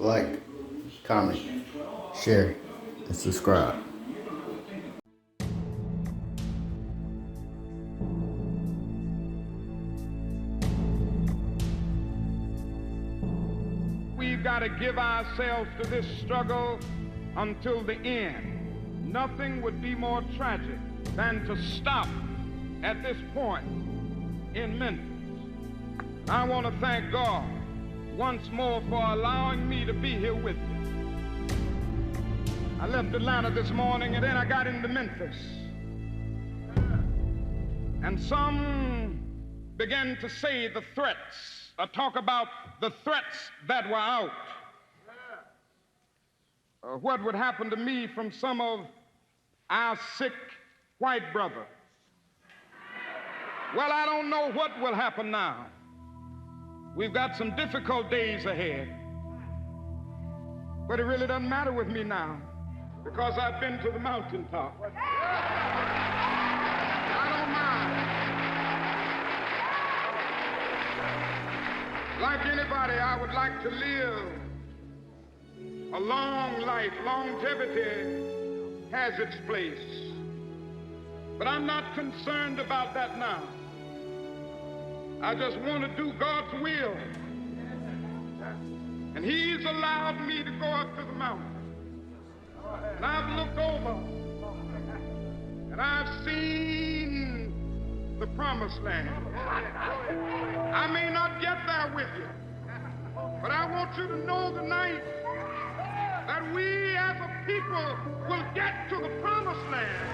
like, comment, share, and subscribe. We've got to give ourselves to this struggle until the end. Nothing would be more tragic than to stop at this point in Memphis. I want to thank God once more for allowing me to be here with you. I left Atlanta this morning and then I got into Memphis. And some began to say the threats, or talk about the threats that were out. What would happen to me from some of our sick white brothers? Well, I don't know what will happen now. We've got some difficult days ahead. But it really doesn't matter with me now because I've been to the mountaintop. I don't mind. Like anybody, I would like to live a long life. Longevity has its place. But I'm not concerned about that now. I just want to do God's will. And He's allowed me to go up to the mountain. And I've looked over and I've seen the promised land. I may not get there with you, but I want you to know tonight that we as a people will get to the promised land.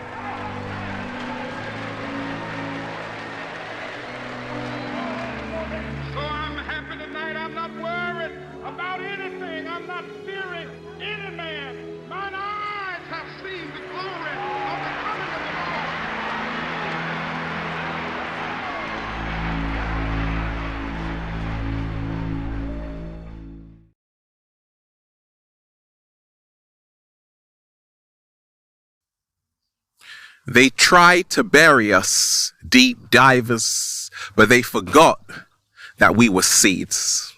So I'm happy tonight. I'm not worried about anything. I'm not fearing any man. Mine eyes have seen the glory of the coming of the Lord. They tried to bury us, deep divers, but they forgot that we were seeds.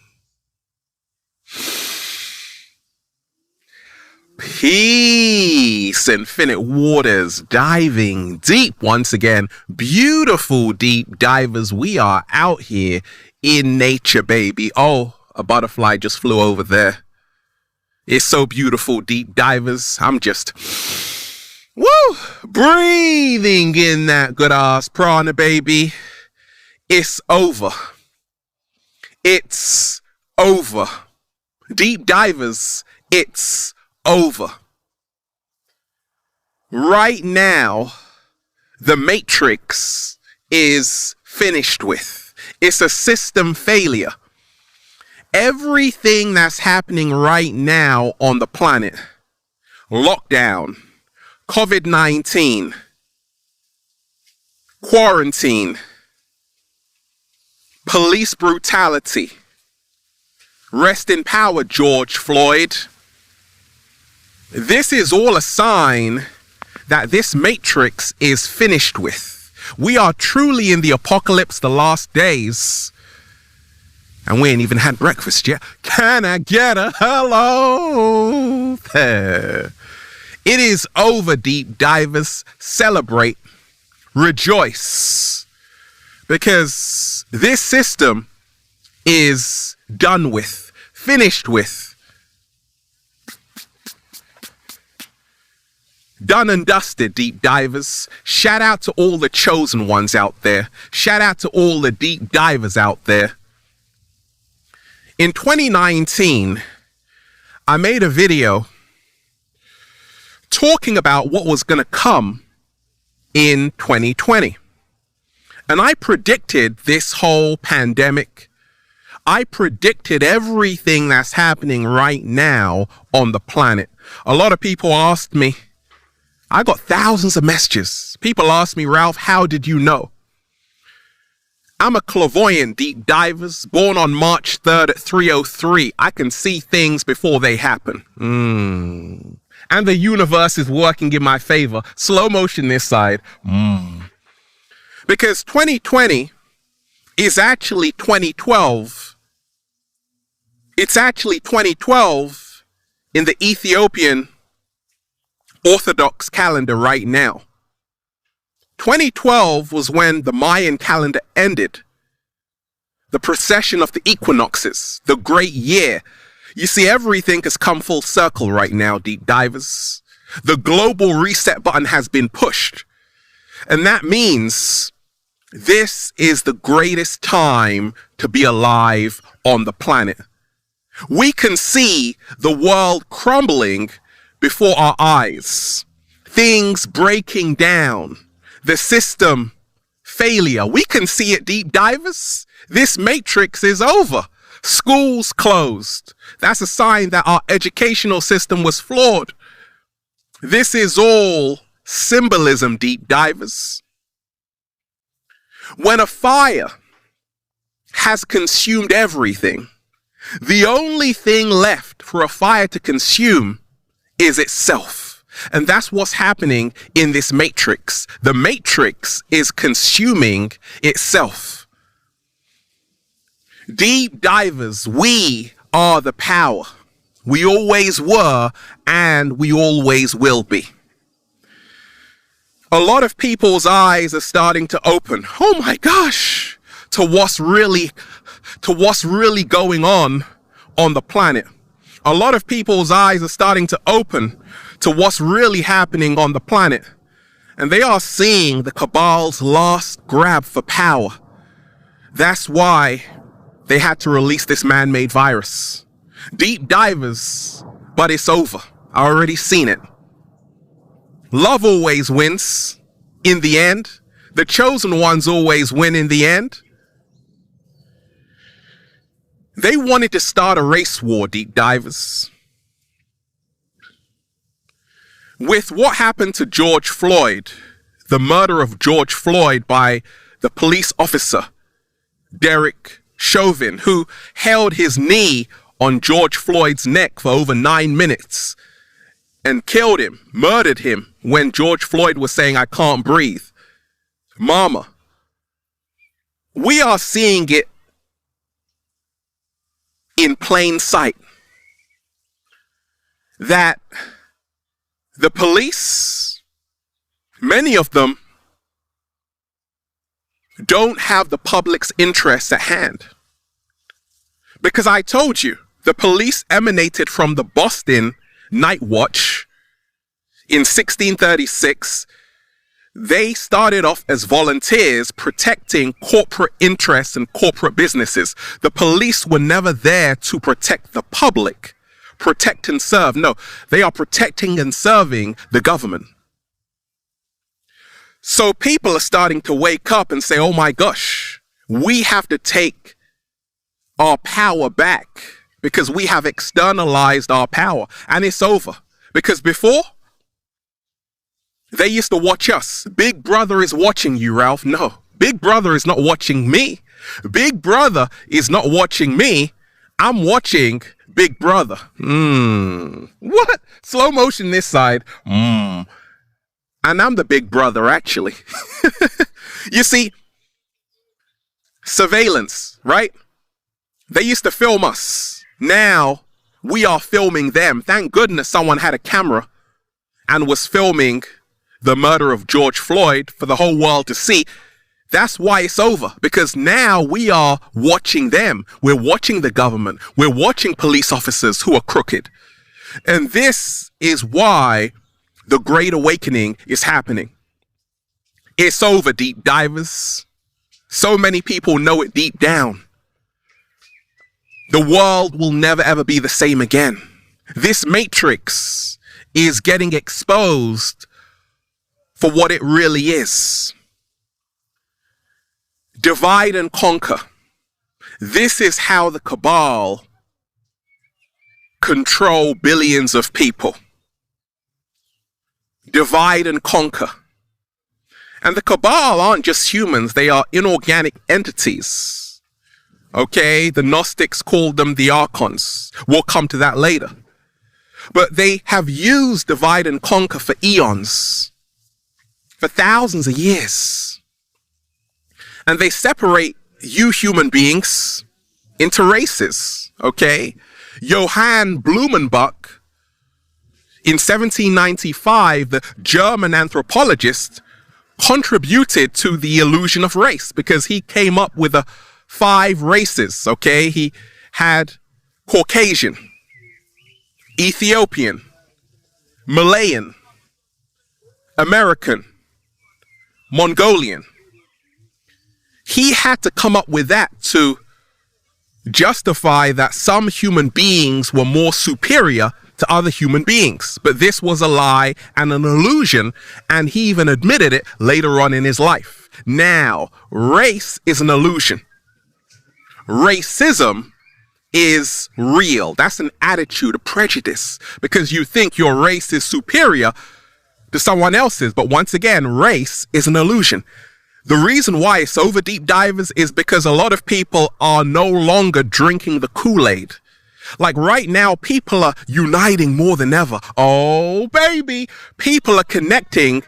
Peace, infinite waters, diving deep once again. Beautiful deep divers. We are out here in nature, baby. Oh, a butterfly just flew over there. It's so beautiful, deep divers. I'm just... woo! Breathing in that good ass prana, baby. It's over. It's over. Deep divers, it's over. Right now, the Matrix is finished with. It's a system failure. Everything that's happening right now on the planet, lockdown, COVID-19, quarantine, police brutality, rest in power, George Floyd. This is all a sign that this matrix is finished with. We are truly in the apocalypse, the last days. And we ain't even had breakfast yet. Can I get a hello? It is over, deep divers. Celebrate. Rejoice. Because this system is done with. Finished with. Done and dusted, deep divers. Shout out to all the chosen ones out there. Shout out to all the deep divers out there. In 2019, I made a video talking about what was going to come in 2020. And I predicted this whole pandemic. I predicted everything that's happening right now on the planet. A lot of people asked me, I got thousands of messages. People asked me, Ralph, how did you know? I'm a clairvoyant, deep divers, born on March 3rd at 3:03. I can see things before they happen. And the universe is working in my favor. Slow motion this side. Because 2020 is actually 2012. It's actually 2012 in the Ethiopian Orthodox calendar right now. 2012 was when the Mayan calendar ended. The precession of the equinoxes, the great year. You see, everything has come full circle right now, deep divers. The global reset button has been pushed. And that means this is the greatest time to be alive on the planet. We can see the world crumbling before our eyes. Things breaking down. The system failure. We can see it, deep divers. This matrix is over. Schools closed. That's a sign that our educational system was flawed. This is all symbolism, deep divers. When a fire has consumed everything, the only thing left for a fire to consume is itself. And that's what's happening in this matrix. The matrix is consuming itself. Deep divers, we are the power. We always were, and we always will be. A lot of people's eyes are starting to open. Oh my gosh, to what's really going on the planet. A lot of people's eyes are starting to open to what's really happening on the planet. And they are seeing the cabal's last grab for power. That's why they had to release this man-made virus. Deep divers, but it's over. I already seen it. Love always wins in the end. The chosen ones always win in the end. They wanted to start a race war, deep divers. With what happened to George Floyd, the murder of George Floyd by the police officer, Derek Chauvin, who held his knee on George Floyd's neck for over 9 minutes and killed him, murdered him when George Floyd was saying, "I can't breathe." Mama, we are seeing it in plain sight that the police, many of them, don't have the public's interests at hand. Because I told you, the police emanated from the Boston Night Watch in 1636. They started off as volunteers protecting corporate interests and corporate businesses. The police were never there to protect the public, protect and serve. No, they are protecting and serving the government. So people are starting to wake up and say, oh my gosh, we have to take our power back because we have externalized our power. And it's over. Because before, they used to watch us. Big Brother is watching you, Ralph. No, Big Brother is not watching me. Big Brother is not watching me. I'm watching Big Brother. What? Slow motion this side. And I'm the Big Brother, actually. You see, surveillance, right? They used to film us. Now we are filming them. Thank goodness someone had a camera and was filming the murder of George Floyd for the whole world to see. That's why it's over, because now we are watching them. We're watching the government. We're watching police officers who are crooked. And this is why the Great Awakening is happening. It's over, deep divers. So many people know it deep down. The world will never ever be the same again. This matrix is getting exposed for what it really is. Divide and conquer. This is how the cabal control billions of people. Divide and conquer. And the cabal aren't just humans, they are inorganic entities. Okay, the Gnostics called them the Archons. We'll come to that later. But they have used divide and conquer for eons. For thousands of years. And they separate you human beings into races, okay? Johann Blumenbach In 1795, the German anthropologist contributed to the illusion of race because he came up with 5 races, okay? He had Caucasian, Ethiopian, Malayan, American, Mongolian. He had to come up with that to justify that some human beings were more superior to other human beings. But this was a lie and an illusion, and he even admitted it later on in his life. Now, race is an illusion. Racism is real. That's an attitude, a prejudice, because you think your race is superior to someone else's. But once again, race is an illusion. The reason why it's over, deep divers, is because a lot of people are no longer drinking the Kool-Aid. Like right now, people are uniting more than ever. Oh, baby. People are connecting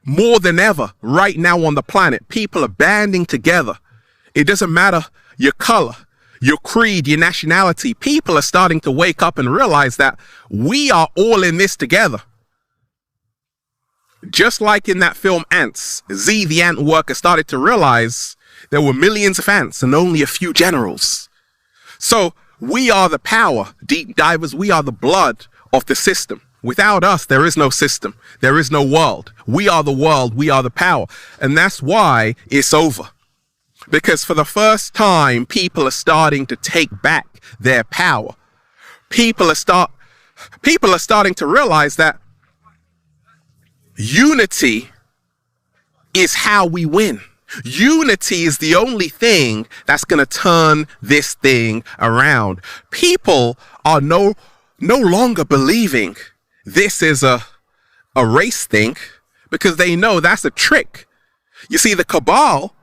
more than ever right now on the planet. People are banding together. It doesn't matter your color, your creed, your nationality. People are starting to wake up and realize that we are all in this together. Just like in that film Ants, Z the ant worker started to realize there were millions of ants and only a few generals. So we are the power, deep divers. We are the blood of the system. Without us, there is no system. There is no world. We are the world. We are the power. And that's why it's over. Because for the first time, people are starting to take back their power. People are starting to realize that unity is how we win. Unity is the only thing that's going to turn this thing around. People are no longer believing this is a race thing because they know that's a trick. You see, the cabal,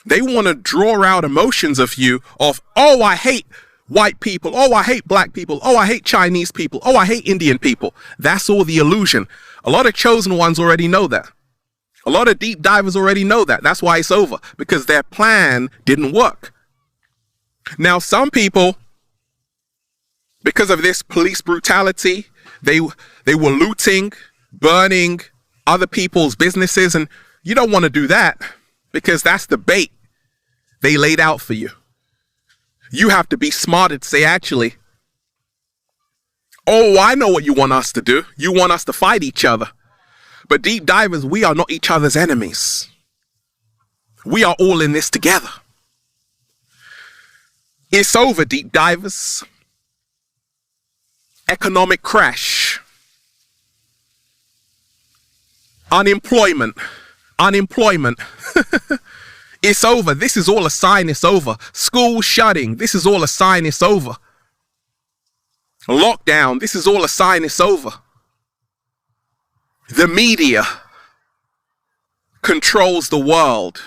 they want to draw out emotions of you of, oh, I hate white people. Oh, I hate black people. Oh, I hate Chinese people. Oh, I hate Indian people. That's all the illusion. A lot of chosen ones already know that. A lot of deep divers already know that. That's why it's over, because their plan didn't work. Now, some people, because of this police brutality, they were looting, burning other people's businesses, and you don't want to do that because that's the bait they laid out for you. You have to be smarter to say, actually, oh, I know what you want us to do. You want us to fight each other. But deep divers, we are not each other's enemies. We are all in this together. It's over, deep divers. Economic crash. Unemployment. It's over. This is all a sign it's over. School shutting. This is all a sign it's over. Lockdown. This is all a sign it's over. The media controls the world.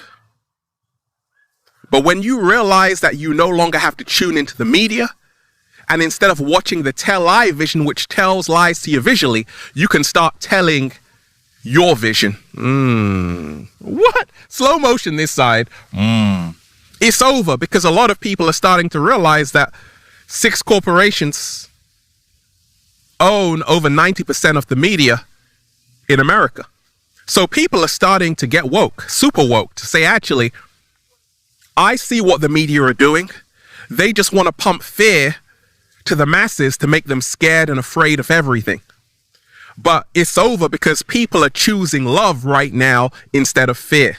But when you realize that you no longer have to tune into the media, and instead of watching the tell-eye vision, which tells lies to you visually, you can start telling your vision. What? Slow motion this side. It's over because a lot of people are starting to realize that 6 corporations own over 90% of the media in America. So people are starting to get woke, super woke, to say, actually, I see what the media are doing. They just want to pump fear to the masses to make them scared and afraid of everything. But it's over because people are choosing love right now instead of fear.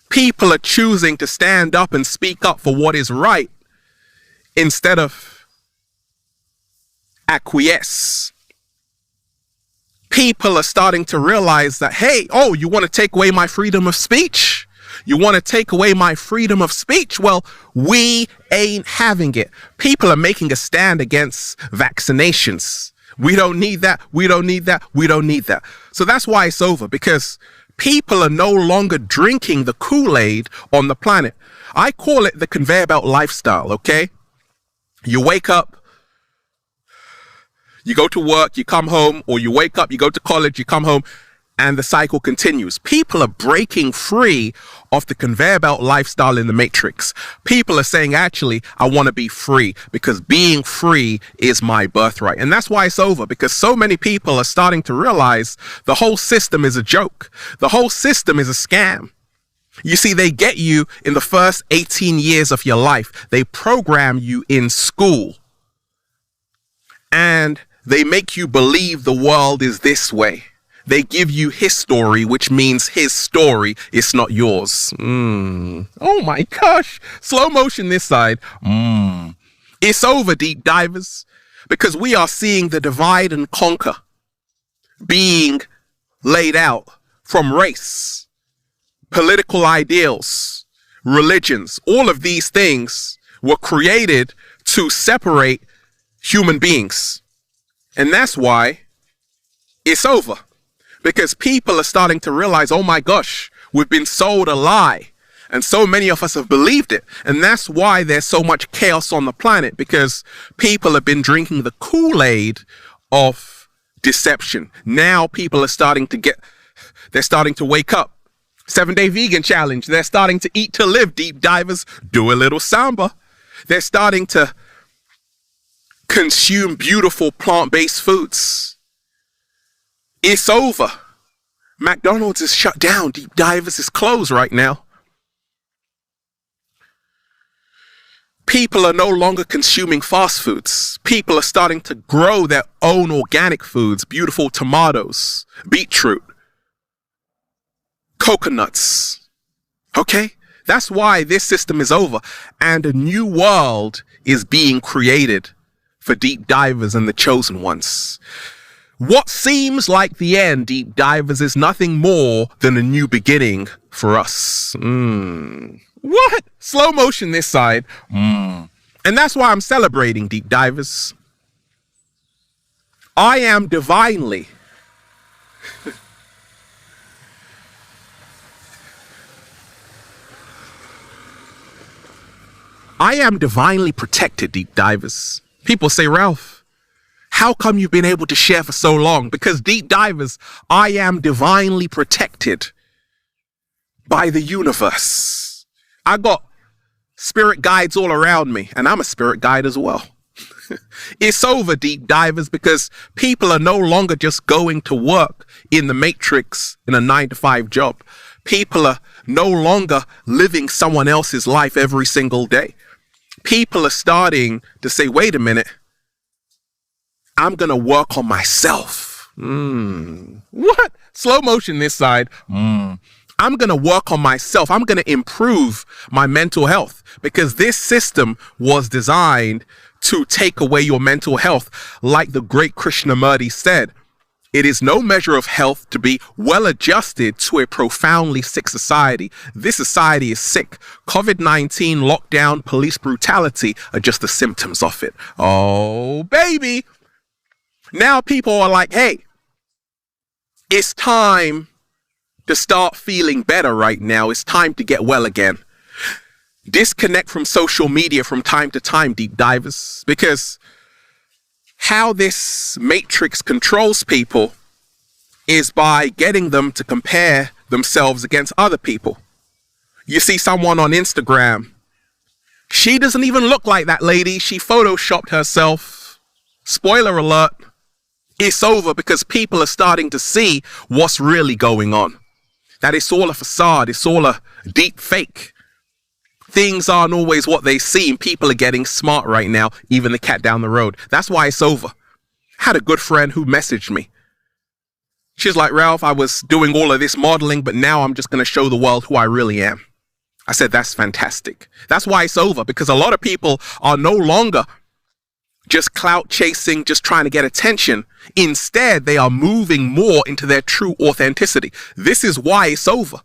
People are choosing to stand up and speak up for what is right instead of acquiesce. People are starting to realize that, hey, oh, you want to take away my freedom of speech? You want to take away my freedom of speech? Well, we ain't having it. People are making a stand against vaccinations. We don't need that. We don't need that. We don't need that. So that's why it's over, because people are no longer drinking the Kool-Aid on the planet. I call it the conveyor belt lifestyle, okay? You wake up, you go to work, you come home, or you wake up, you go to college, you come home, and the cycle continues. People are breaking free of the conveyor belt lifestyle in the matrix. People are saying, actually, I want to be free because being free is my birthright. And that's why it's over, because so many people are starting to realize the whole system is a joke. The whole system is a scam. You see, they get you in the first 18 years of your life. They program you in school and they make you believe the world is this way. They give you his story, which means his story is not yours. Oh my gosh. Slow motion this side. It's over, deep divers, because we are seeing the divide and conquer being laid out from race, political ideals, religions. All of these things were created to separate human beings. And that's why it's over. Because people are starting to realize, oh my gosh, we've been sold a lie. And so many of us have believed it. And that's why there's so much chaos on the planet, because people have been drinking the Kool-Aid of deception. Now people are starting to wake up. 7-day vegan challenge. They're starting to eat to live, deep divers. Do a little samba. They're starting to consume beautiful plant-based foods. It's over. McDonald's is shut down. Deep divers is closed right now. People are no longer consuming fast foods. People are starting to grow their own organic foods, beautiful tomatoes, beetroot, coconuts. Okay? That's why this system is over. And a new world is being created for deep divers and the chosen ones. What seems like the end, deep divers, is nothing more than a new beginning for us. What? Slow motion this side. And that's why I'm celebrating, deep divers. I am divinely protected, deep divers. People say, Ralph, how come you've been able to share for so long? Because, deep divers, I am divinely protected by the universe. I got spirit guides all around me, and I'm a spirit guide as well. It's over, deep divers, because people are no longer just going to work in the matrix in a 9-to-5 job. People are no longer living someone else's life every single day. People are starting to say, wait a minute, I'm going to work on myself. What? Slow motion this side. I'm going to work on myself. I'm going to improve my mental health, because this system was designed to take away your mental health. Like the great Krishnamurti said, it is no measure of health to be well adjusted to a profoundly sick society. This society is sick. COVID-19, lockdown, police brutality are just the symptoms of it. Oh, baby. Now people are like, hey, it's time to start feeling better right now. It's time to get well again. Disconnect from social media from time to time, deep divers, because how this matrix controls people is by getting them to compare themselves against other people. You see someone on Instagram. She doesn't even look like that lady. She photoshopped herself. Spoiler alert. It's over, because people are starting to see what's really going on. That it's all a facade. It's all a deep fake. Things aren't always what they seem. People are getting smart right now, even the cat down the road. That's why it's over. I had a good friend who messaged me. She's like, Ralph, I was doing all of this modeling, but now I'm just going to show the world who I really am. I said, that's fantastic. That's why it's over, because a lot of people are no longer just clout chasing, just trying to get attention. Instead, they are moving more into their true authenticity. This is why it's over.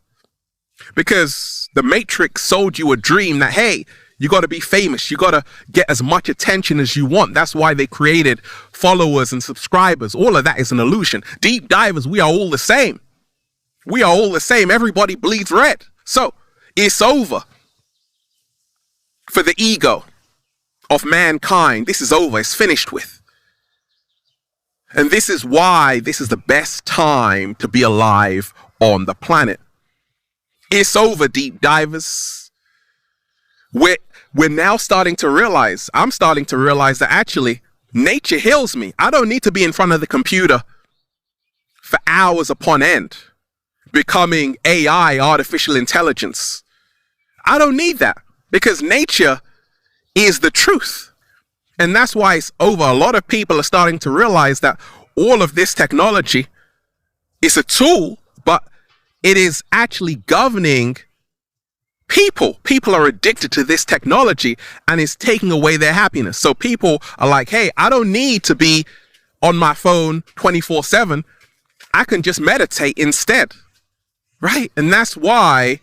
Because the Matrix sold you a dream that, hey, you got to be famous. You got to get as much attention as you want. That's why they created followers and subscribers. All of that is an illusion. Deep divers, we are all the same. We are all the same. Everybody bleeds red. So it's over for the ego of mankind. This is over. It's finished with. And this is why this is the best time to be alive on the planet. It's over, deep divers. We're now starting to realize, I'm starting to realize that actually nature heals me. I don't need to be in front of the computer for hours upon end, becoming AI, artificial intelligence. I don't need that because nature is the truth. And that's why it's over. A lot of people are starting to realize that all of this technology is a tool, but it is actually governing people. People are addicted to this technology and it's taking away their happiness. So people are like, hey, I don't need to be on my phone 24/7. I can just meditate instead. Right? And that's why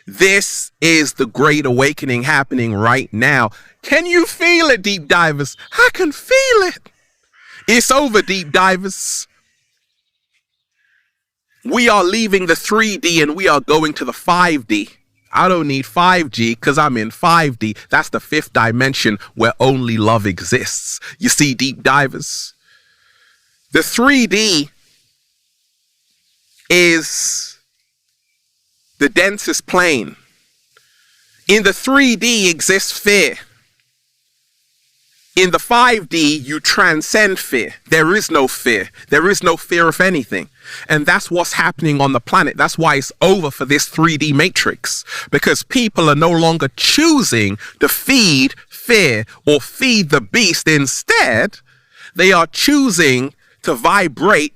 this is the great awakening happening right now. Can you feel it, deep divers? I can feel it. It's over, deep divers. We are leaving the 3D and we are going to the 5D. I don't need 5G because I'm in 5D. That's the fifth dimension where only love exists. You see, deep divers, the 3D is the densest plane. In the 3D exists fear. In the 5D, you transcend fear. There is no fear. There is no fear of anything. And that's what's happening on the planet. That's why it's over for this 3D matrix. Because people are no longer choosing to feed fear or feed the beast. Instead, they are choosing to vibrate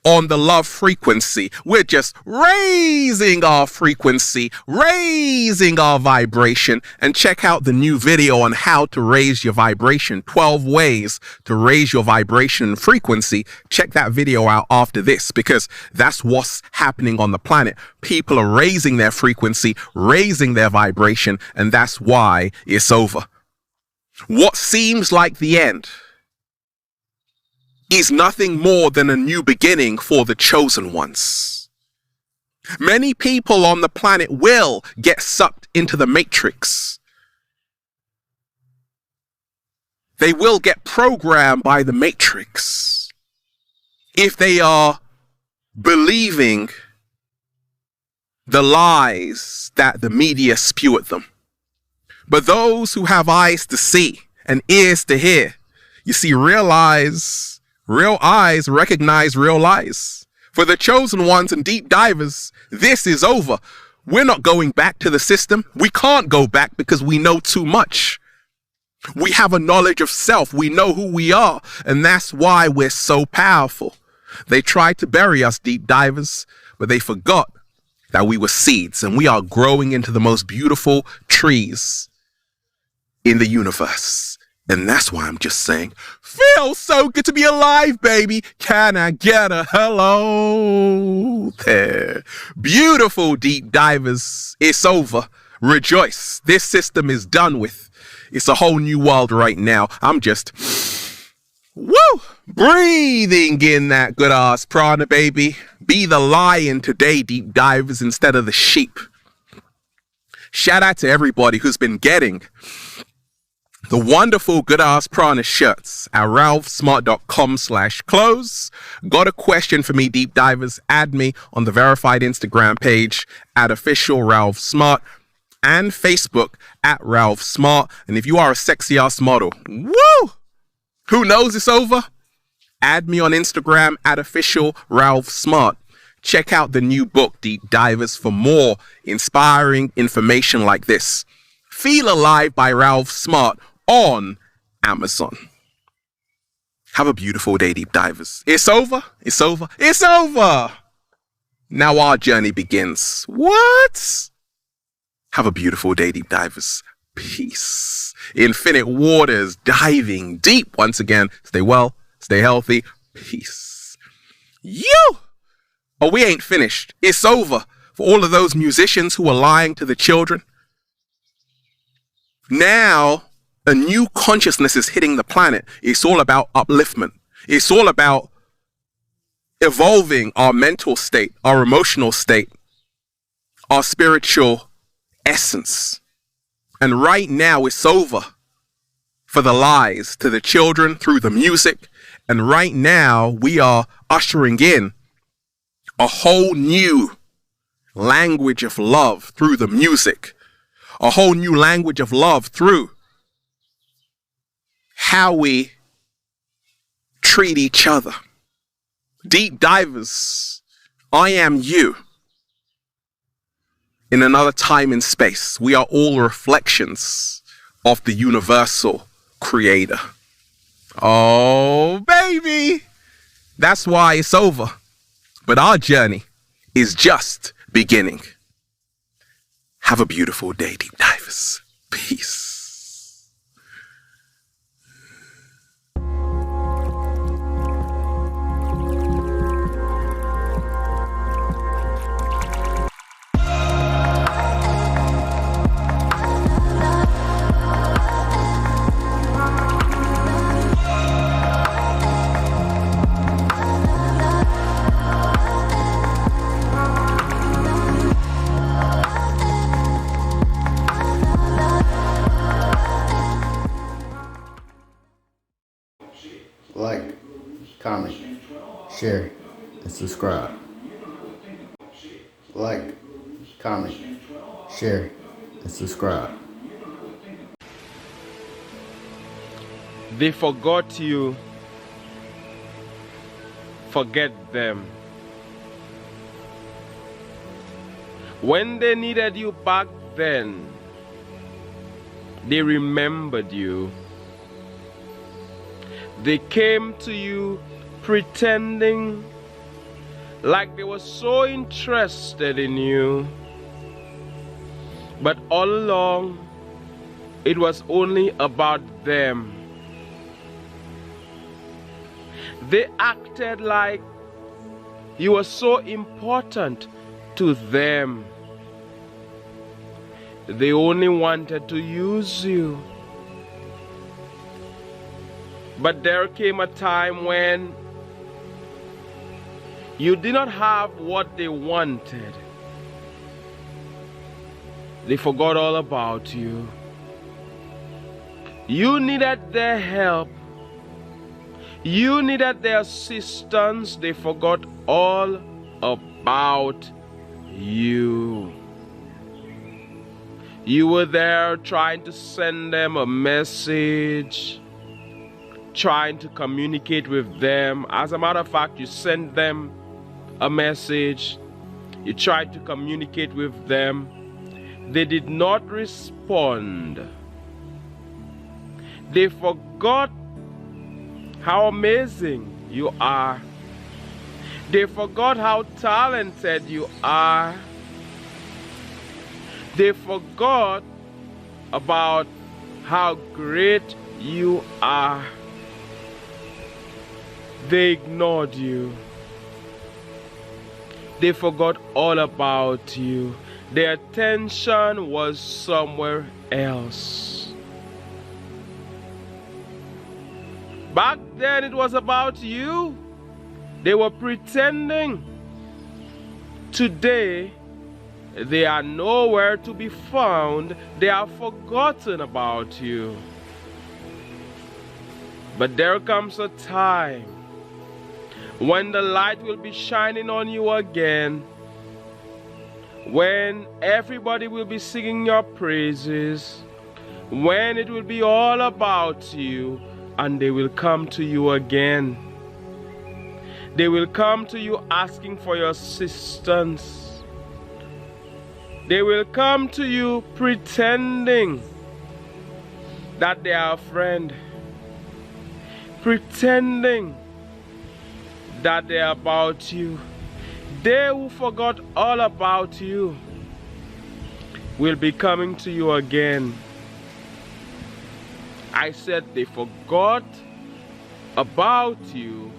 on the love frequency. We're just raising our frequency, raising our vibration. And check out the new video on how to raise your vibration. 12 ways to raise your vibration and frequency. Check that video out after this, because that's what's happening on the planet. People are raising their frequency, raising their vibration, and that's why it's over. What seems like the end is nothing more than a new beginning for the chosen ones. Many people on the planet will get sucked into the matrix. They will get programmed by the matrix if they are believing the lies that the media spew at them. But those who have eyes to see and ears to hear, you see, real eyes recognize real lies. For the chosen ones and deep divers, this is over. We're not going back to the system. We can't go back because we know too much. We have a knowledge of self. We know who we are. And that's why we're so powerful. They tried to bury us, deep divers, but they forgot that we were seeds and we are growing into the most beautiful trees in the universe. And that's why I'm just saying, feels so good to be alive, baby. Can I get a hello there? Beautiful deep divers. It's over. Rejoice. This system is done with. It's a whole new world right now. I'm just, breathing in that good ass prana, baby. Be the lion today, deep divers, instead of the sheep. Shout out to everybody who's been getting the wonderful good ass prana shirts at ralphsmart.com/clothes. Got a question for me, deep divers? Add me on the verified Instagram page at official Ralph Smart and Facebook at Ralph Smart. And if you are a sexy ass model, who knows it's over? Add me on Instagram at official Ralph Smart. Check out the new book, Deep Divers, for more inspiring information like this. Feel Alive by Ralph Smart on Amazon. Have a beautiful day, deep divers. It's over. It's over. It's over. Now our journey begins. What? Have a beautiful day, deep divers. Peace. Infinite waters, diving deep once again. Stay well, stay healthy. Peace. Oh, we ain't finished. It's over for all of those musicians who are lying to the children. Now, a new consciousness is hitting the planet. It's all about upliftment. It's all about evolving our mental state, our emotional state, our spiritual essence. And right now, it's over for the lies to the children through the music And right now, we are ushering in a whole new language of love through the music, a whole new language of love through how we treat each other. Deep divers, I am you. In another time and space, we are all reflections of the universal creator. Oh, baby! That's why it's over. But our journey is just beginning. Have a beautiful day, deep divers. Peace. Like, comment, share, and subscribe. Like, comment, share, and subscribe. They forgot you. Forget them. When they needed you back then, they remembered you. They came to you pretending like they were so interested in you. But all along, it was only about them. They acted like you were so important to them. They only wanted to use you. But there came a time when you did not have what they wanted. They forgot all about you. You needed their help. You needed their assistance. They forgot all about you. You were there trying to send them a message, trying to communicate with them. As a matter of fact, you sent them a message. You tried to communicate with them. They did not respond. They forgot how amazing you are. They forgot how talented you are. They forgot about how great you are. They ignored you. They forgot all about you. Their attention was somewhere else. Back then it was about you. They were pretending. Today, they are nowhere to be found. They have forgotten about you. But there comes a time when the light will be shining on you again, when everybody will be singing your praises, when it will be all about you, and they will come to you again. They will come to you asking for your assistance. They will come to you pretending that they are a friend, pretending that they are about you. They who forgot all about you will be coming to you again. I said they forgot about you.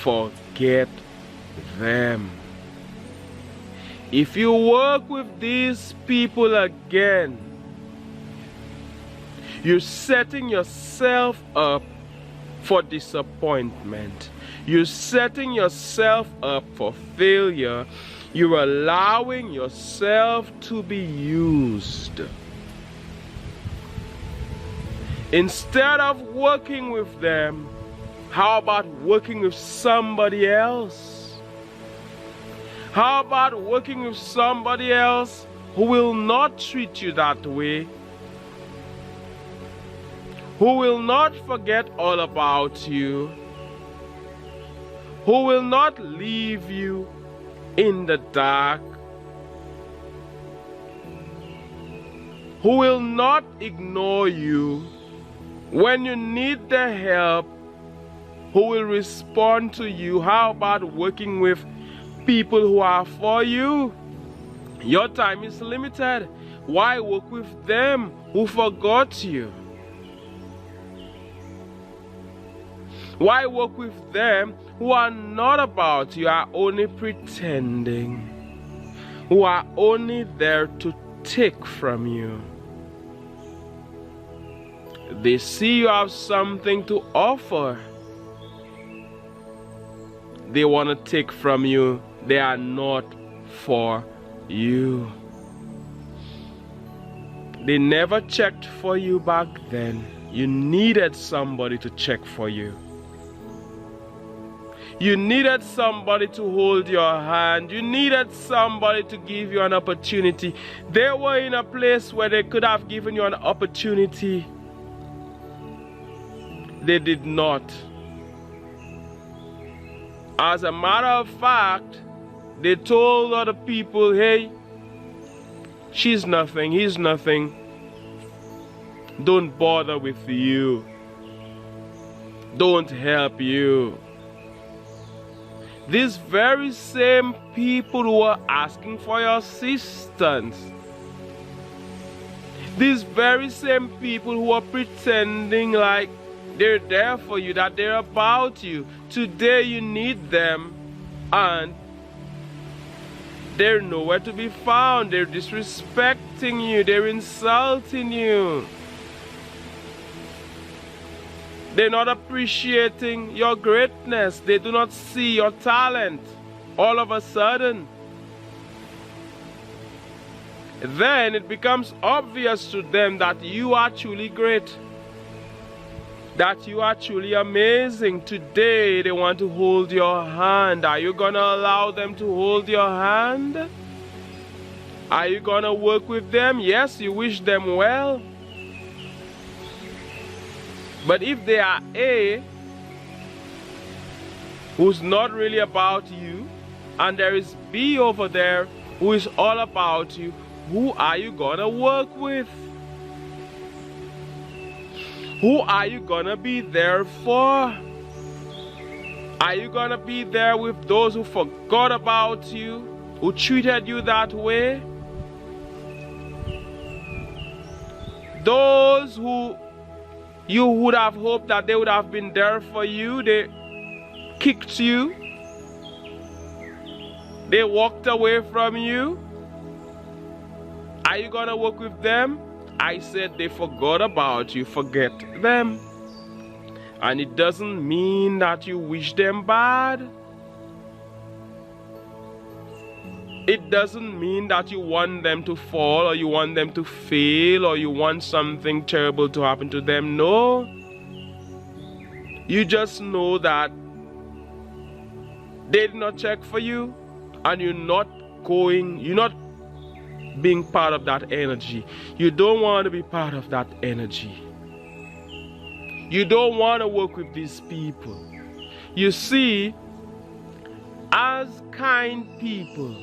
Forget them. If you work with these people again, you're setting yourself up for disappointment. You're setting yourself up for failure. You're allowing yourself to be used. Instead of working with them, How about working with somebody else? How about working with somebody else who will not treat you that way? Who will not forget all about you? Who will not leave you in the dark? Who will not ignore you when you need their help? Who will respond to you? How about working with people who are for you? Your time is limited. Why work with them who forgot you? Why work with them who are not about you, are only pretending, who are only there to take from you? They see you have something to offer. They want to take from you. They are not for you. They never checked for you back then. You needed somebody to check for you. You needed somebody to hold your hand. You needed somebody to give you an opportunity. They were in a place where they could have given you an opportunity. They did not. As a matter of fact, they told other people, hey, she's nothing, he's nothing. Don't bother with you. Don't help you. These very same people who are asking for your assistance, these very same people who are pretending like they're there for you, that they're about you, today you need them and they're nowhere to be found. They're disrespecting you, they're insulting you. They're not appreciating your greatness. They do not see your talent all of a sudden. Then it becomes obvious to them that you are truly great, that you are truly amazing. Today they want to hold your hand. Are you going to allow them to hold your hand? Are you going to work with them? Yes, you wish them well. But if they are A, who's not really about you, and there is B over there who is all about you, who are you gonna work with? Who are you gonna be there for? Are you gonna be there with those who forgot about you, who treated you that way? Those who you would have hoped that they would have been there for you, they kicked you, they walked away from you. Are you gonna work with them? I said they forgot about you. Forget them. And it doesn't mean that you wish them bad. It doesn't mean that you want them to fall, or you want them to fail, or you want something terrible to happen to them. No. You just know that they did not check for you, and you're not being part of that energy. You don't want to be part of that energy. You don't want to work with these people. You see, as kind people,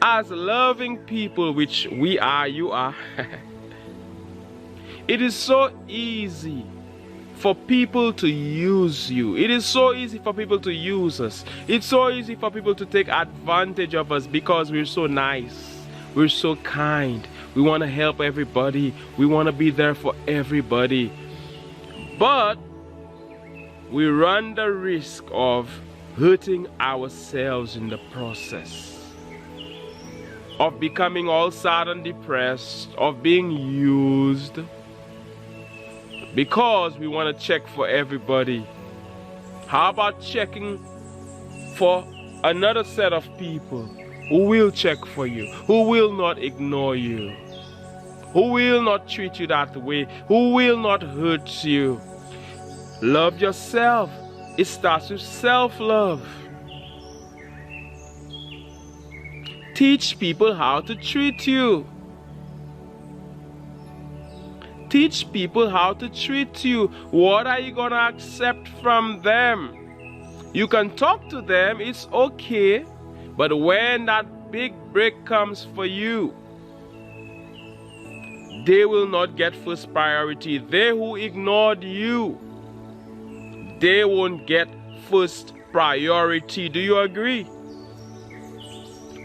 as loving people, which we are, you are, it is so easy for people to use you. It is so easy for people to use us. It's so easy for people to take advantage of us because we're so nice. We're so kind. We want to help everybody. We want to be there for everybody. But we run the risk of hurting ourselves in the process, of becoming all sad and depressed, of being used, because we want to check for everybody. How about checking for another set of people who will check for you, who will not ignore you, who will not treat you that way, who will not hurt you? Love yourself. It starts with self-love. Teach people how to treat you. Teach people how to treat you. What are you going to accept from them? You can talk to them, it's okay. But when that big break comes for you, they will not get first priority. They who ignored you, they won't get first priority. Do you agree?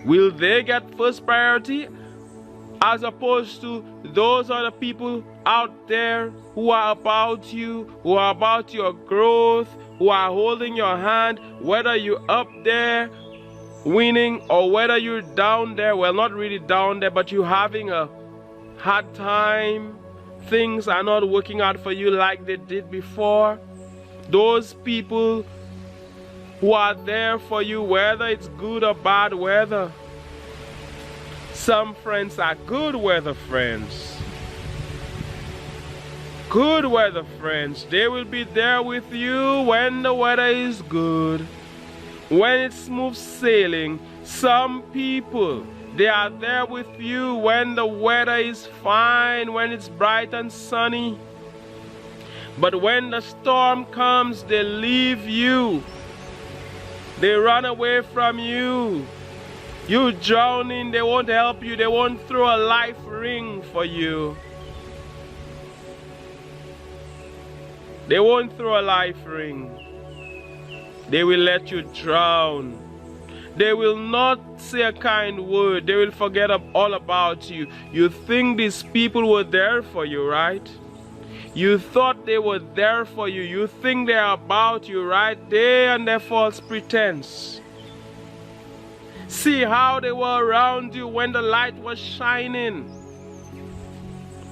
Will they get first priority as opposed to those other people out there who are about you, who are about your growth, who are holding your hand, whether you're up there winning or whether you're down there? Well, not really down there, but you're having a hard time. Things are not working out for you like they did before. Those people who are there for you, whether it's good or bad weather. Some friends are good weather friends. Good weather friends. They will be there with you when the weather is good, when it's smooth sailing. Some people, they are there with you when the weather is fine, when it's bright and sunny. But when the storm comes, they leave you. They run away from you. You drown in, they won't help you. They won't throw a life ring for you. They won't throw a life ring. They will let you drown. They will not say a kind word. They will forget all about you. You think these people were there for you, right? You thought they were there for you. You think they're about you, right? They and their false pretense. See how they were around you when the light was shining.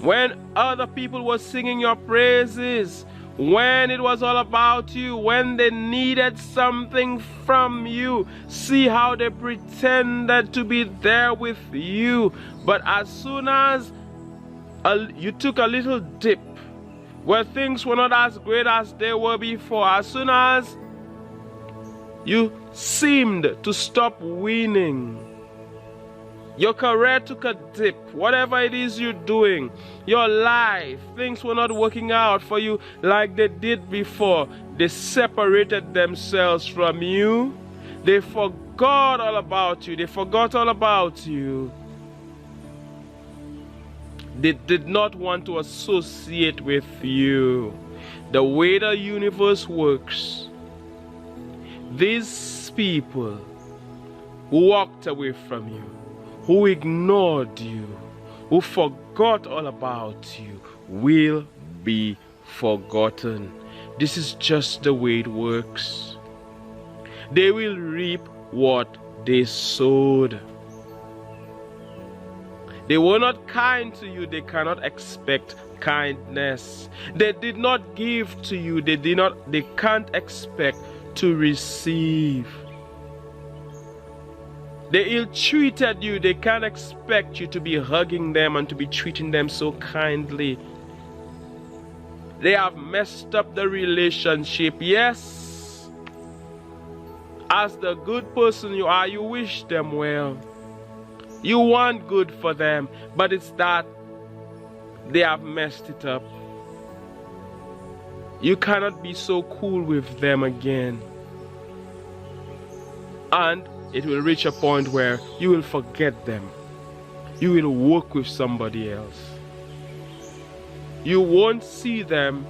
When other people were singing your praises. When it was all about you. When they needed something from you. See how they pretended to be there with you. But as soon as you took a little dip, where things were not as great as they were before, as soon as you seemed to stop winning, your career took a dip, whatever it is you're doing, your life, things were not working out for you like they did before. They separated themselves from you. They forgot all about you. They forgot all about you. They did not want to associate with you. The way the universe works, these people who walked away from you, who ignored you, who forgot all about you, will be forgotten. This is just the way it works. They will reap what they sowed. They were not kind to you. They cannot expect kindness. They did not give to you. They can't expect to receive. They ill-treated you. They can't expect you to be hugging them and to be treating them so kindly. They have messed up the relationship. Yes. As the good person you are, you wish them well. You want good for them, but it's that they have messed it up. You cannot be so cool with them again. And it will reach a point where you will forget them. You will work with somebody else. You won't see them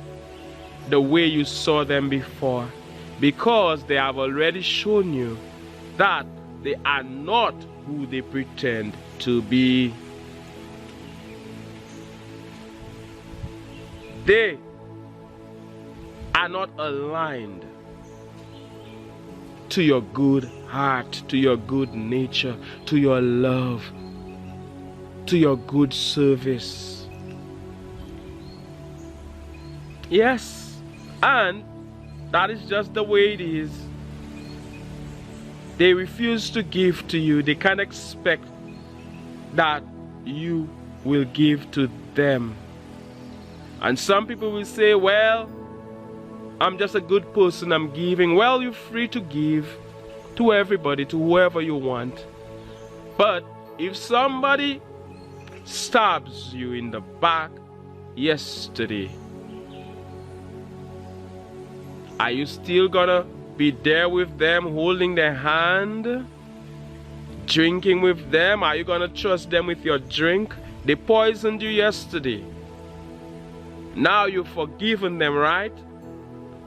the way you saw them before, because they have already shown you that they are not who they pretend to be. They are not aligned to your good heart, to your good nature, to your love, to your good service. Yes, and that is just the way it is. They refuse to give to you. They can't expect that you will give to them. And some people will say, well, I'm just a good person, I'm giving. Well, you're free to give to everybody, to whoever you want. But if somebody stabs you in the back yesterday, are you still gonna be there with them, holding their hand, drinking with them? Are you gonna trust them with your drink? They poisoned you yesterday. Now you've forgiven them, right?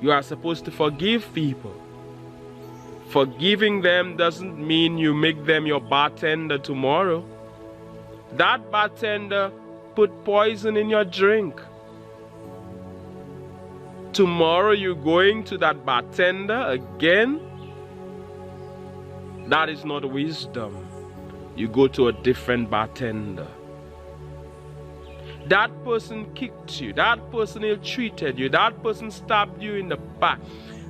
You are supposed to forgive people. Forgiving them doesn't mean you make them your bartender tomorrow. That bartender put poison in your drink. Tomorrow you're going to that bartender again. That is not wisdom. You go to a different bartender. That person kicked you. That person ill-treated you. That person stabbed you in the back.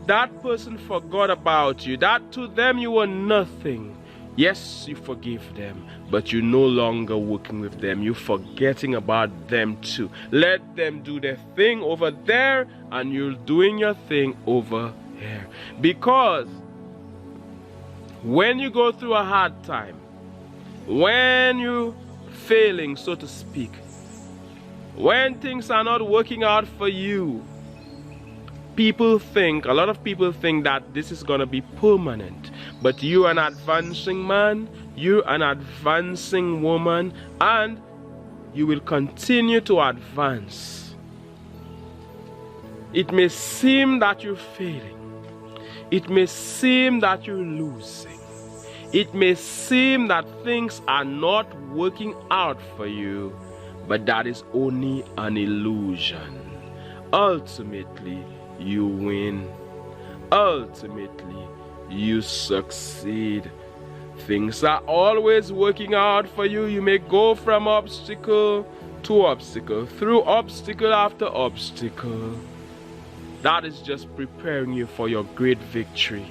That person forgot about you. That to them you were nothing. Yes, you forgive them, but you're no longer working with them. You're forgetting about them too. Let them do their thing over there, and you're doing your thing over here. Because when you go through a hard time, when you're failing, so to speak, when things are not working out for you, a lot of people think that this is going to be permanent. But you're an advancing man, you're an advancing woman, and you will continue to advance. It may seem that you're failing. It may seem that you're losing. It may seem that things are not working out for you, but that is only an illusion. Ultimately, you win. Ultimately, you succeed. Things are always working out for you. You may go from obstacle to obstacle, through obstacle after obstacle. That is just preparing you for your great victory.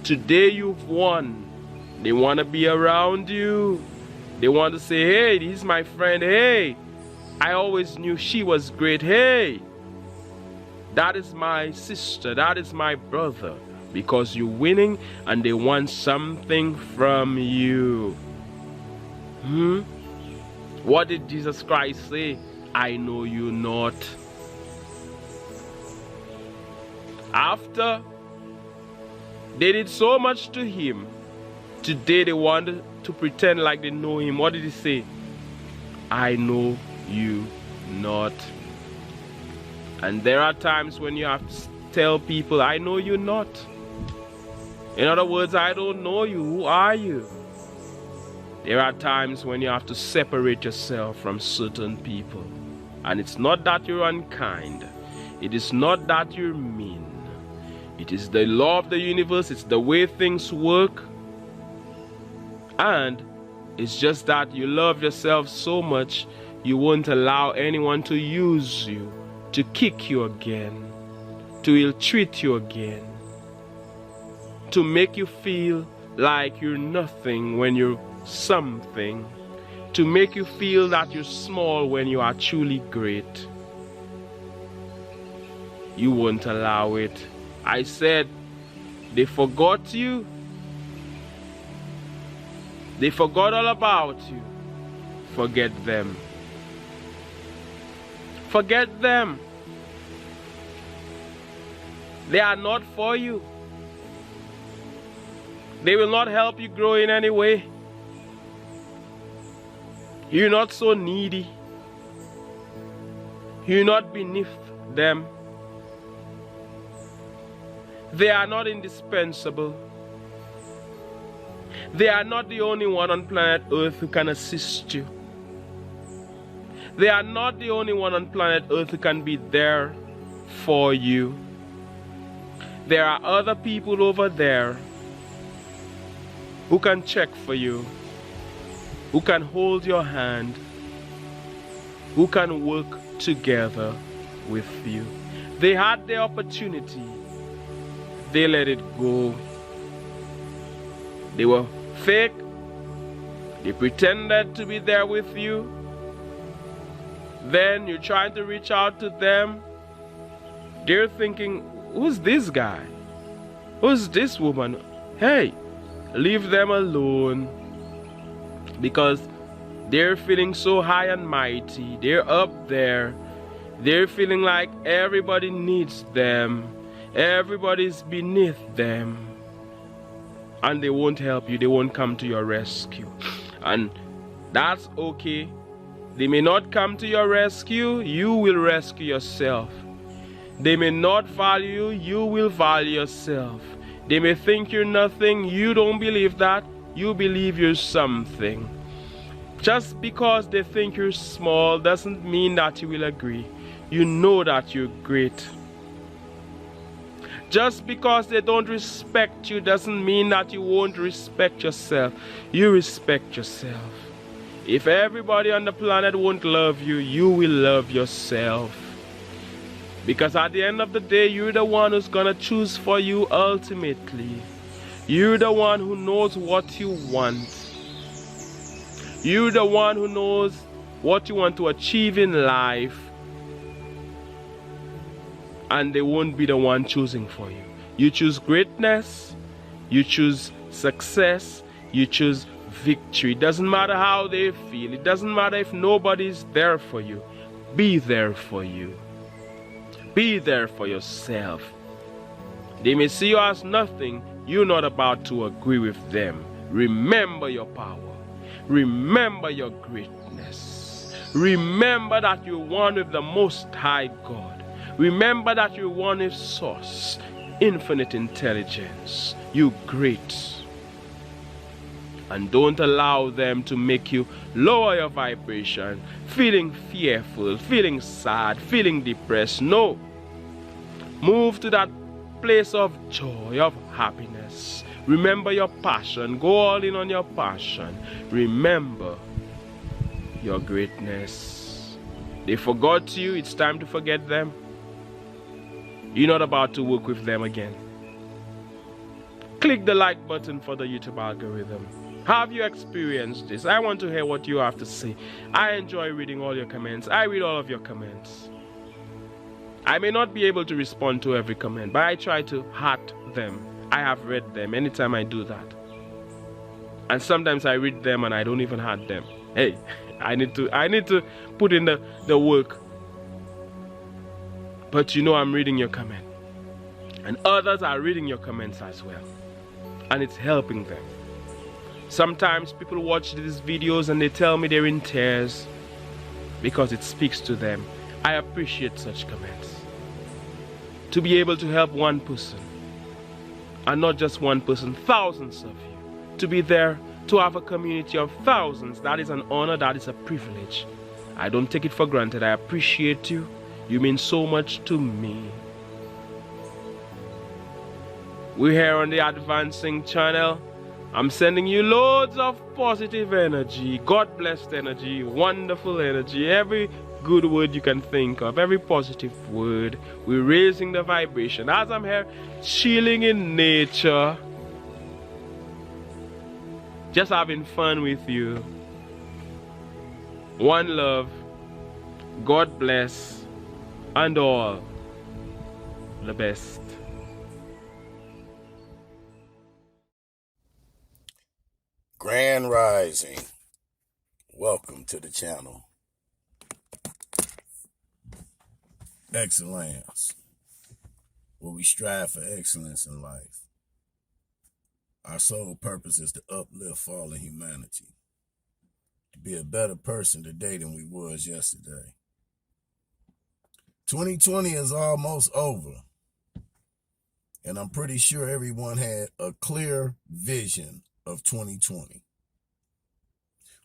Today you've won. They want to be around you. They want to say, hey, he's my friend. Hey, I always knew she was great. Hey, that is my sister. That is my brother. Because you're winning and they want something from you. What did Jesus Christ say? I know you not. After they did so much to him, today they want to pretend like they know him. What did he say? I know you not. And there are times when you have to tell people, I know you not. In other words, I don't know you. Who are you? There are times when you have to separate yourself from certain people. And it's not that you're unkind. It is not that you're mean. It is the law of the universe. It's the way things work. And it's just that you love yourself so much, you won't allow anyone to use you, to kick you again, to ill-treat you again, to make you feel like you're nothing when you're something, to make you feel that you're small when you are truly great. You won't allow it. I said, they forgot you. They forgot all about you. Forget them. Forget them. They are not for you. They will not help you grow in any way. You're not so needy. You're not beneath them. They are not indispensable. They are not the only one on planet Earth who can assist you. They are not the only one on planet Earth who can be there for you. There are other people over there who can check for you, who can hold your hand, who can work together with you. They had the opportunity. They let it go. They were fake. They pretended to be there with you. Then you're trying to reach out to them They're thinking, who's this guy? Who's this woman? Hey, leave them alone. Because they're feeling so high and mighty. They're up there. They're feeling like everybody needs them. Everybody's beneath them. And they won't help you. They won't come to your rescue. And that's okay. They may not come to your rescue. You will rescue yourself. They may not value you. You will value yourself. They may think you're nothing. You don't believe that. You believe you're something. Just because they think you're small doesn't mean that you will agree. You know that you're great. Just because they don't respect you doesn't mean that you won't respect yourself. You respect yourself. If everybody on the planet won't love you, you will love yourself. Because at the end of the day, you're the one who's gonna choose for you ultimately. You're the one who knows what you want. You're the one who knows what you want to achieve in life. And they won't be the one choosing for you. You choose greatness, you choose success, you choose victory. It doesn't matter how they feel. It doesn't matter if nobody's there for you. Be there for you. Be there for yourself. They may see you as nothing. You're not about to agree with them. Remember your power. Remember your greatness. Remember that you're one with the Most High God. Remember that you're one with source, infinite intelligence. You're great. And don't allow them to make you lower your vibration, feeling fearful, feeling sad, feeling depressed. No. Move to that place of joy, of happiness. Remember your passion. Go all in on your passion. Remember your greatness. They forgot you. It's time to forget them. You're not about to work with them again. Click the like button for the YouTube algorithm. Have you experienced this? I want to hear what you have to say. I enjoy reading all your comments. I read all of your comments. I may not be able to respond to every comment, but I try to heart them. I have read them anytime I do that. And sometimes I read them and I don't even heart them. Hey, I need to put in the work. But you know I'm reading your comment. And others are reading your comments as well. And it's helping them. Sometimes people watch these videos and they tell me they're in tears because it speaks to them. I appreciate such comments. To be able to help one person, and not just one person, thousands of you. To be there, to have a community of thousands, that is an honor, that is a privilege. I don't take it for granted. I appreciate you. You mean so much to me. We're here on the Advancing channel. I'm sending you loads of positive energy, God-blessed energy, wonderful energy, every good word you can think of, every positive word. We're raising the vibration. As I'm here, chilling in nature, just having fun with you. One love, God bless, and all the best. Grand Rising. Welcome to the channel. Excellence, where we strive for excellence in life. Our sole purpose is to uplift fallen humanity, to be a better person today than we was yesterday. 2020 is almost over, and I'm pretty sure everyone had a clear vision of 2020.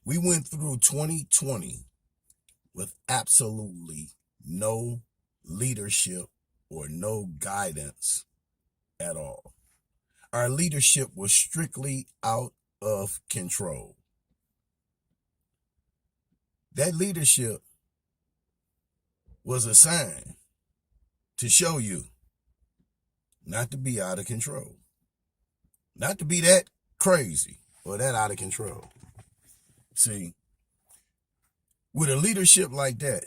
We went through 2020 with absolutely no leadership or no guidance at all. Our leadership was strictly out of control. That leadership was a sign to show you not to be out of control, not to be that crazy or that out of control. See, with a leadership like that,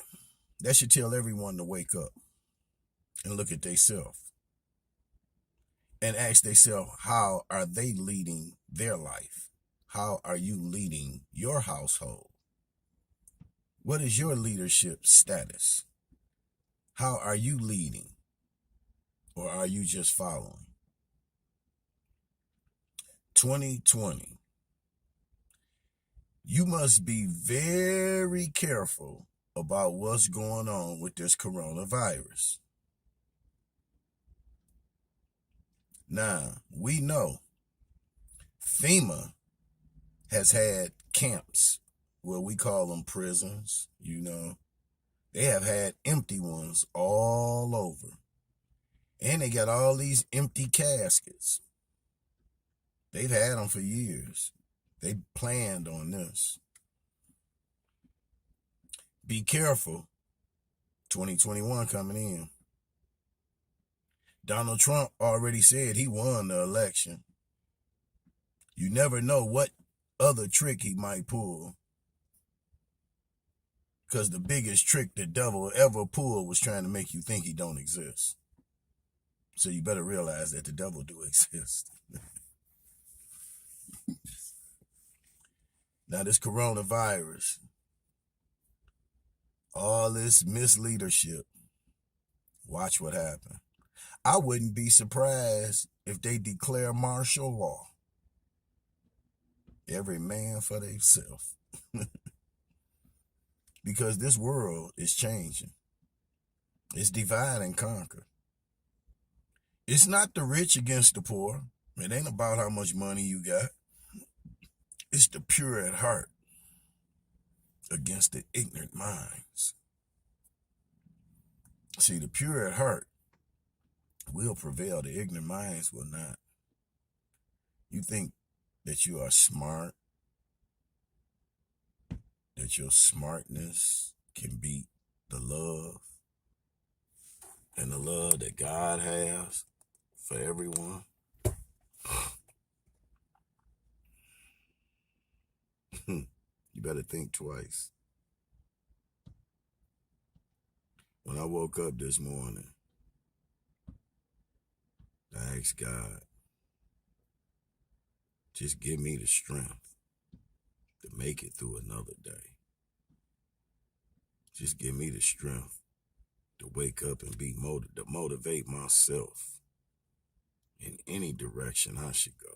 that should tell everyone to wake up. and look at themselves and ask themselves, how are they leading their life? How are you leading your household? What is your leadership status? How are you leading? Or are you just following? 2020. You must be very careful about what's going on with this coronavirus. Now, we know FEMA has had camps, well, we call them prisons, you know. They have had empty ones all over. And they got all these empty caskets. They've had them for years. They planned on this. Be careful. 2021 coming in. Donald Trump already said he won the election. You never know what other trick he might pull. Because the biggest trick the devil ever pulled was trying to make you think he don't exist. So you better realize that the devil do exist. Now this coronavirus, all this misleadership, watch what happens. I wouldn't be surprised if they declare martial law. Every man for themselves. Because this world is changing. It's divide and conquer. It's not the rich against the poor. It ain't about how much money you got. It's the pure at heart against the ignorant minds. See, the pure at heart will prevail. The ignorant minds will not. You think that you are smart, that your smartness can beat the love and the love that God has for everyone. You better think twice. When I woke up this morning, I asked God, just give me the strength to make it through another day. Just give me the strength to wake up and to motivate myself in any direction I should go.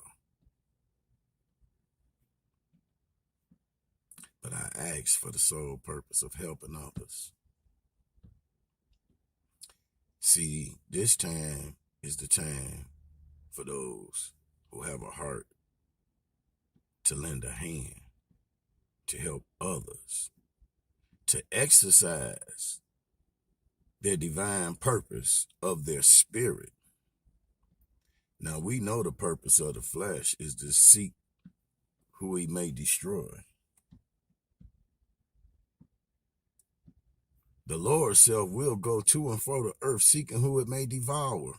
But I asked for the sole purpose of helping others. See, this time is the time for those who have a heart to lend a hand, to help others, to exercise their divine purpose of their spirit. Now, we know the purpose of the flesh is to seek who he may destroy. The Lord self will go to and fro the earth seeking who it may devour.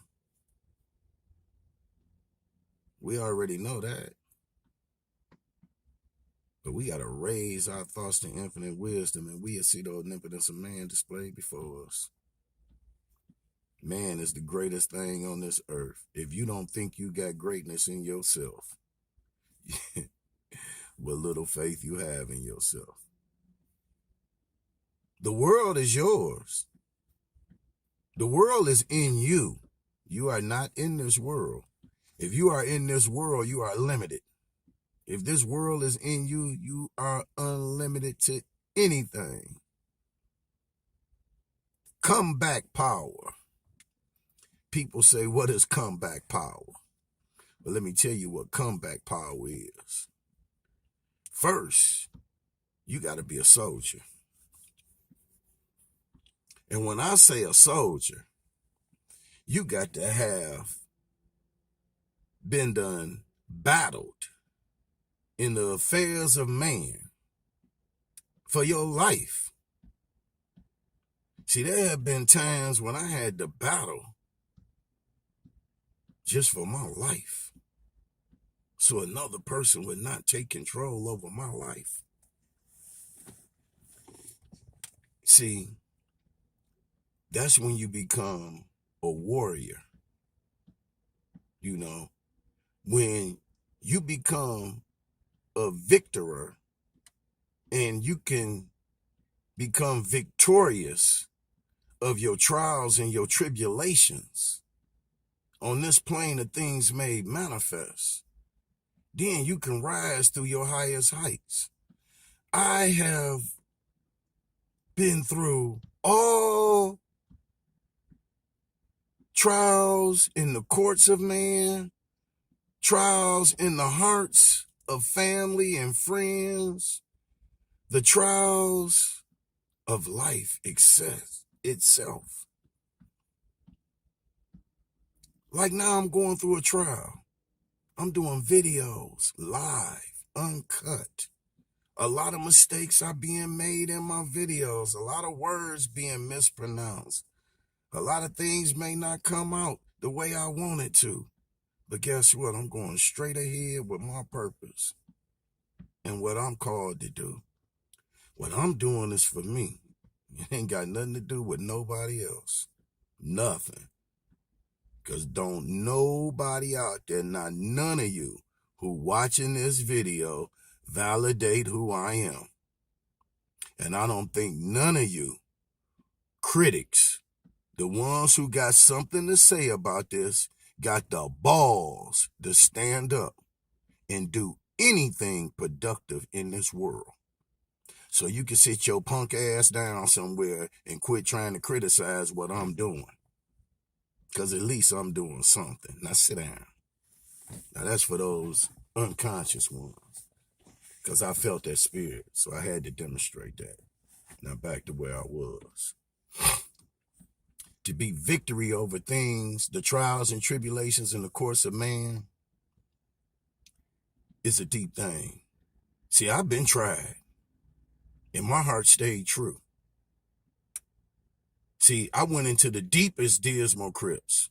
We already know that. But we got to raise our thoughts to infinite wisdom, and we'll see the omnipotence of man displayed before us. Man is the greatest thing on this earth. If you don't think you got greatness in yourself, what little faith you have in yourself. The world is yours. The world is in you. You are not in this world. If you are in this world, you are limited. If this world is in you, you are unlimited to anything. Comeback power. People say, what is comeback power? But let me tell you what comeback power is. First, you got to be a soldier. And when I say a soldier, you got to have been done battled in the affairs of man for your life. See, there have been times when I had to battle just for my life, so another person would not take control over my life. See, that's when you become a warrior. You know, when you become a victorer and you can become victorious of your trials and your tribulations on this plane of things made manifest, then you can rise through your highest heights. I have been through all trials in the courts of man, trials in the hearts of family and friends, the trials of life itself. Like now I'm going through a trial. I'm doing videos live, uncut. A lot of mistakes are being made in my videos. A lot of words being mispronounced. A lot of things may not come out the way I want it to. But guess what? I'm going straight ahead with my purpose and what I'm called to do. What I'm doing is for me. It ain't got nothing to do with nobody else. Nothing. Because don't nobody out there, not none of you who watching this video, validate who I am. And I don't think none of you critics, the ones who got something to say about this, got the balls to stand up and do anything productive in this world. So you can sit your punk ass down somewhere and quit trying to criticize what I'm doing. Because at least I'm doing something. Now sit down. Now that's for those unconscious ones. Because I felt that spirit, so I had to demonstrate that. Now back to where I was. To be victory over things, the trials and tribulations in the course of man, is a deep thing. See, I've been tried, and my heart stayed true. See, I went into the deepest dismal crypts,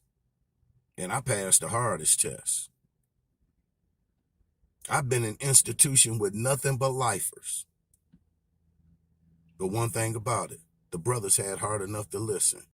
and I passed the hardest test. I've been in institution with nothing but lifers. But one thing about it, the brothers had heart enough to listen.